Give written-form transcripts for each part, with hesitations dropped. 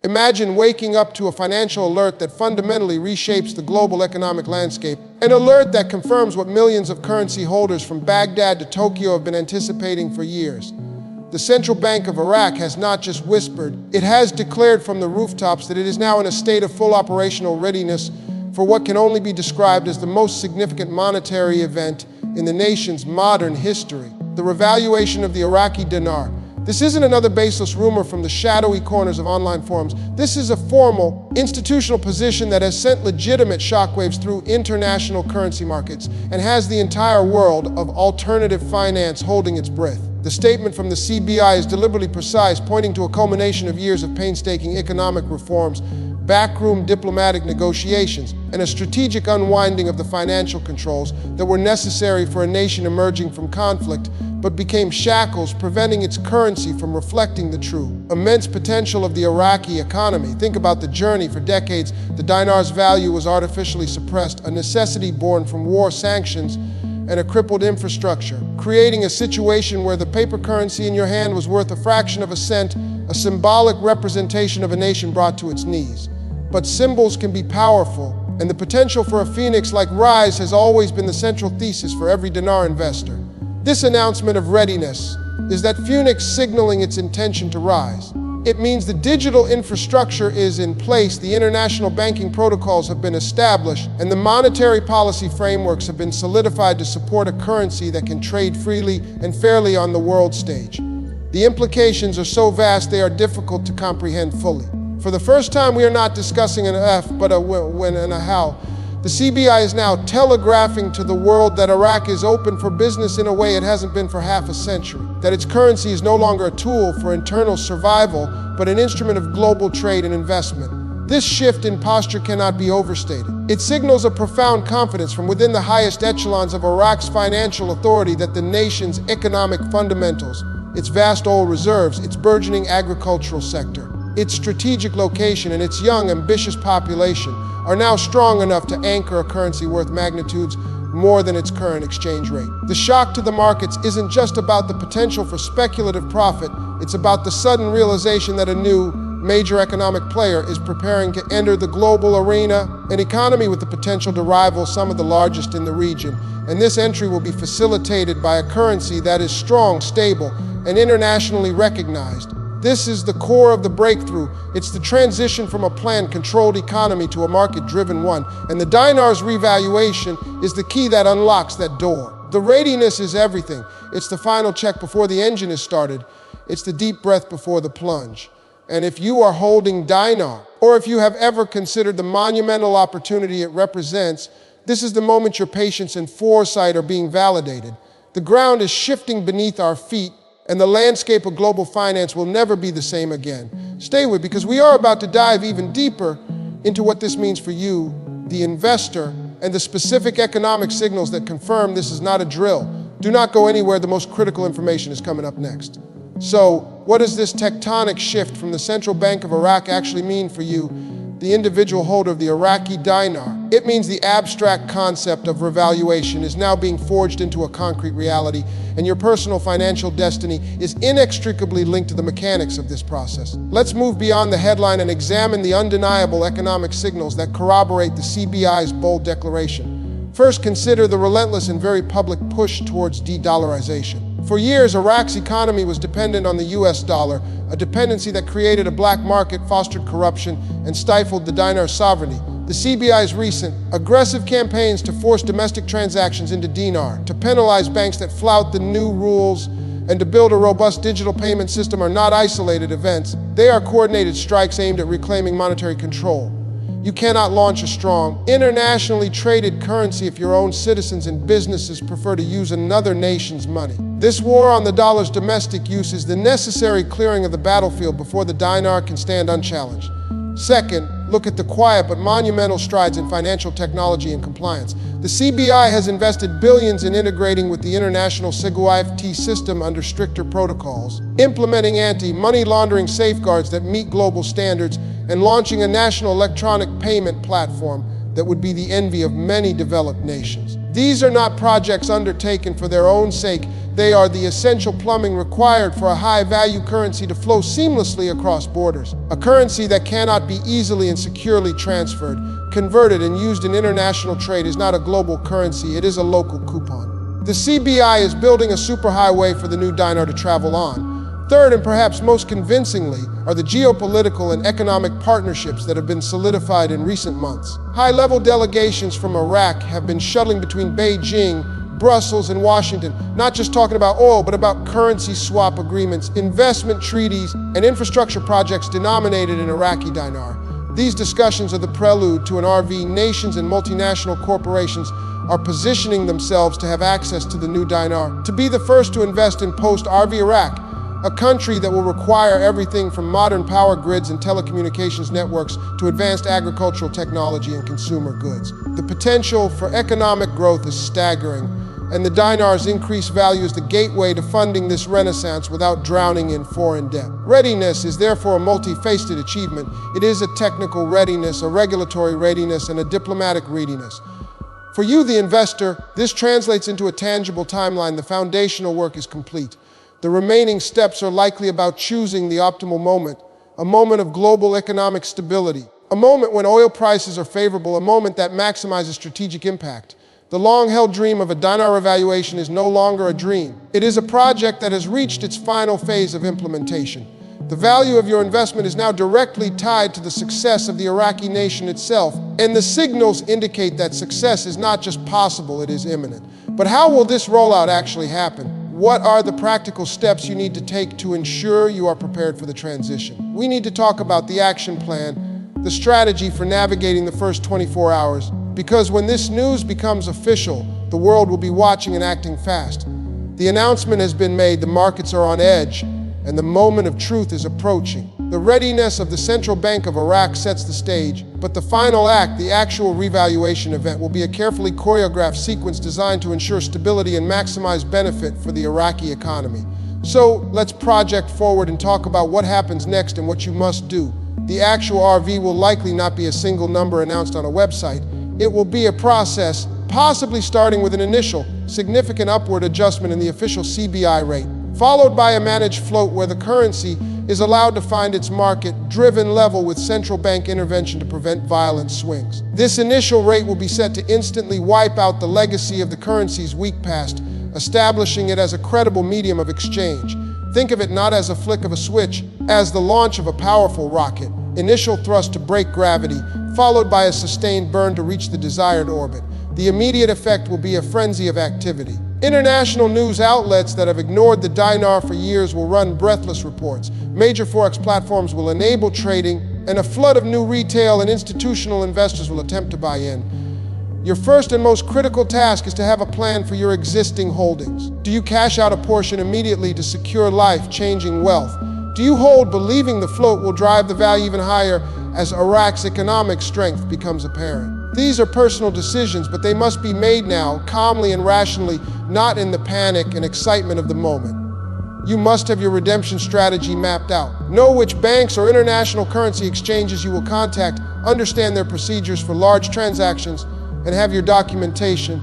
Imagine waking up to a financial alert that fundamentally reshapes the global economic landscape, an alert that confirms what millions of currency holders from Baghdad to Tokyo have been anticipating for years. The Central Bank of Iraq has not just whispered, it has declared from the rooftops that it is now in a state of full operational readiness for what can only be described as the most significant monetary event in the nation's modern history, the revaluation of the Iraqi dinar. This isn't another baseless rumor from the shadowy corners of online forums. This is a formal, institutional position that has sent legitimate shockwaves through international currency markets and has the entire world of alternative finance holding its breath. The statement from the CBI is deliberately precise, pointing to a culmination of years of painstaking economic reforms, backroom diplomatic negotiations, and a strategic unwinding of the financial controls that were necessary for a nation emerging from conflict, but became shackles preventing its currency from reflecting the true, immense potential of the Iraqi economy. Think about the journey. For decades, the dinar's value was artificially suppressed, a necessity born from war, sanctions, and a crippled infrastructure, creating a situation where the paper currency in your hand was worth a fraction of a cent, a symbolic representation of a nation brought to its knees. But symbols can be powerful, and the potential for a phoenix-like rise has always been the central thesis for every dinar investor. This announcement of readiness is that phoenix signaling its intention to rise. It means the digital infrastructure is in place, the international banking protocols have been established, and the monetary policy frameworks have been solidified to support a currency that can trade freely and fairly on the world stage. The implications are so vast they are difficult to comprehend fully. For the first time, we are not discussing an if, but a when and a how. The CBI is now telegraphing to the world that Iraq is open for business in a way it hasn't been for half a century, that its currency is no longer a tool for internal survival, but an instrument of global trade and investment. This shift in posture cannot be overstated. It signals a profound confidence from within the highest echelons of Iraq's financial authority that the nation's economic fundamentals, its vast oil reserves, its burgeoning agricultural sector, its strategic location, and its young, ambitious population are now strong enough to anchor a currency worth magnitudes more than its current exchange rate. The shock to the markets isn't just about the potential for speculative profit, it's about the sudden realization that a new, major economic player is preparing to enter the global arena, an economy with the potential to rival some of the largest in the region. And this entry will be facilitated by a currency that is strong, stable, and internationally recognized. This is the core of the breakthrough. It's the transition from a planned, controlled economy to a market-driven one. And the dinar's revaluation is the key that unlocks that door. The readiness is everything. It's the final check before the engine is started. It's the deep breath before the plunge. And if you are holding dinar, or if you have ever considered the monumental opportunity it represents, this is the moment your patience and foresight are being validated. The ground is shifting beneath our feet, and the landscape of global finance will never be the same again. Stay with, because we are about to dive even deeper into what this means for you, the investor, and the specific economic signals that confirm this is not a drill. Do not go anywhere, the most critical information is coming up next. So, what does this tectonic shift from the Central Bank of Iraq actually mean for you, the individual holder of the Iraqi dinar? It means the abstract concept of revaluation is now being forged into a concrete reality, and your personal financial destiny is inextricably linked to the mechanics of this process. Let's move beyond the headline and examine the undeniable economic signals that corroborate the CBI's bold declaration. First, consider the relentless and very public push towards de-dollarization. For years, Iraq's economy was dependent on the US dollar, a dependency that created a black market, fostered corruption, and stifled the dinar's sovereignty. The CBI's recent, aggressive campaigns to force domestic transactions into dinar, to penalize banks that flout the new rules, and to build a robust digital payment system are not isolated events. They are coordinated strikes aimed at reclaiming monetary control. You cannot launch a strong, internationally traded currency if your own citizens and businesses prefer to use another nation's money. This war on the dollar's domestic use is the necessary clearing of the battlefield before the dinar can stand unchallenged. Second, look at the quiet but monumental strides in financial technology and compliance. The CBI has invested billions in integrating with the international SIGWIFT system under stricter protocols, implementing anti-money laundering safeguards that meet global standards, and launching a national electronic payment platform that would be the envy of many developed nations. These are not projects undertaken for their own sake. They are the essential plumbing required for a high-value currency to flow seamlessly across borders. A currency that cannot be easily and securely transferred, converted, and used in international trade is not a global currency, it is a local coupon. The CBI is building a superhighway for the new dinar to travel on. Third, and perhaps most convincingly, are the geopolitical and economic partnerships that have been solidified in recent months. High-level delegations from Iraq have been shuttling between Beijing, Brussels, and Washington, not just talking about oil, but about currency swap agreements, investment treaties, and infrastructure projects denominated in Iraqi dinar. These discussions are the prelude to an RV. Nations and multinational corporations are positioning themselves to have access to the new dinar, to be the first to invest in post-RV Iraq, a country that will require everything from modern power grids and telecommunications networks to advanced agricultural technology and consumer goods. The potential for economic growth is staggering, and the dinar's increased value is the gateway to funding this renaissance without drowning in foreign debt. Readiness is therefore a multifaceted achievement. It is a technical readiness, a regulatory readiness, and a diplomatic readiness. For you, the investor, this translates into a tangible timeline. The foundational work is complete. The remaining steps are likely about choosing the optimal moment, a moment of global economic stability, a moment when oil prices are favorable, a moment that maximizes strategic impact. The long-held dream of a dinar revaluation is no longer a dream. It is a project that has reached its final phase of implementation. The value of your investment is now directly tied to the success of the Iraqi nation itself, and the signals indicate that success is not just possible, it is imminent. But how will this rollout actually happen? What are the practical steps you need to take to ensure you are prepared for the transition? We need to talk about the action plan, the strategy for navigating the first 24 hours, because when this news becomes official, the world will be watching and acting fast. The announcement has been made, the markets are on edge, and the moment of truth is approaching. The readiness of the Central Bank of Iraq sets the stage, but the final act, the actual revaluation event, will be a carefully choreographed sequence designed to ensure stability and maximize benefit for the Iraqi economy. So let's project forward and talk about what happens next and what you must do. The actual RV will likely not be a single number announced on a website. It will be a process, possibly starting with an initial, significant upward adjustment in the official CBI rate, followed by a managed float where the currency is allowed to find its market-driven level with central bank intervention to prevent violent swings. This initial rate will be set to instantly wipe out the legacy of the currency's weak past, establishing it as a credible medium of exchange. Think of it not as a flick of a switch, as the launch of a powerful rocket. Initial thrust to break gravity, followed by a sustained burn to reach the desired orbit. The immediate effect will be a frenzy of activity. International news outlets that have ignored the dinar for years will run breathless reports. Major forex platforms will enable trading, and a flood of new retail and institutional investors will attempt to buy in. Your first and most critical task is to have a plan for your existing holdings. Do you cash out a portion immediately to secure life-changing wealth? Do you hold believing the float will drive the value even higher as Iraq's economic strength becomes apparent? These are personal decisions, but they must be made now, calmly and rationally, not in the panic and excitement of the moment. You must have your redemption strategy mapped out. Know which banks or international currency exchanges you will contact, understand their procedures for large transactions, and have your documentation,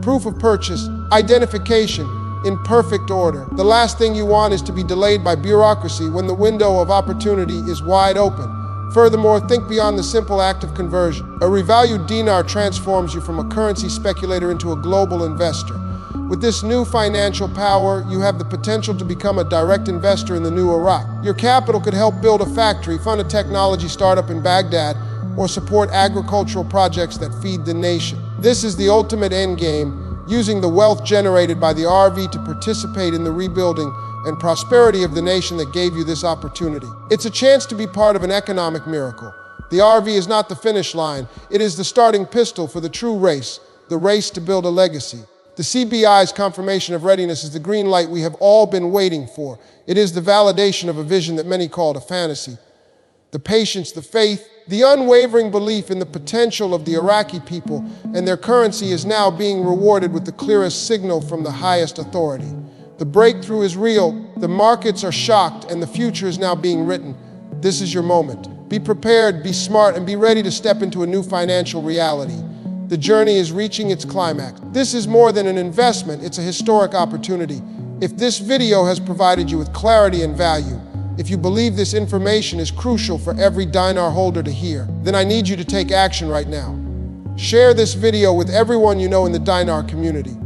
proof of purchase, identification, in perfect order. The last thing you want is to be delayed by bureaucracy when the window of opportunity is wide open. Furthermore, think beyond the simple act of conversion. A revalued dinar transforms you from a currency speculator into a global investor. With this new financial power, you have the potential to become a direct investor in the new Iraq. Your capital could help build a factory, fund a technology startup in Baghdad, or support agricultural projects that feed the nation. This is the ultimate endgame, using the wealth generated by the RV to participate in the rebuilding and prosperity of the nation that gave you this opportunity. It's a chance to be part of an economic miracle. The RV is not the finish line, it is the starting pistol for the true race, the race to build a legacy. The CBI's confirmation of readiness is the green light we have all been waiting for. It is the validation of a vision that many called a fantasy. The patience, the faith, the unwavering belief in the potential of the Iraqi people and their currency is now being rewarded with the clearest signal from the highest authority. The breakthrough is real, the markets are shocked, and the future is now being written. This is your moment. Be prepared, be smart, and be ready to step into a new financial reality. The journey is reaching its climax. This is more than an investment, it's a historic opportunity. If this video has provided you with clarity and value, if you believe this information is crucial for every dinar holder to hear, then I need you to take action right now. Share this video with everyone you know in the dinar community.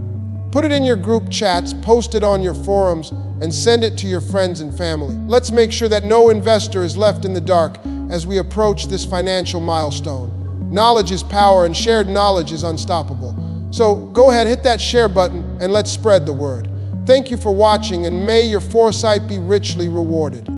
Put it in your group chats, post it on your forums, and send it to your friends and family. Let's make sure that no investor is left in the dark as we approach this financial milestone. Knowledge is power, and shared knowledge is unstoppable. So go ahead, hit that share button, and let's spread the word. Thank you for watching, and may your foresight be richly rewarded.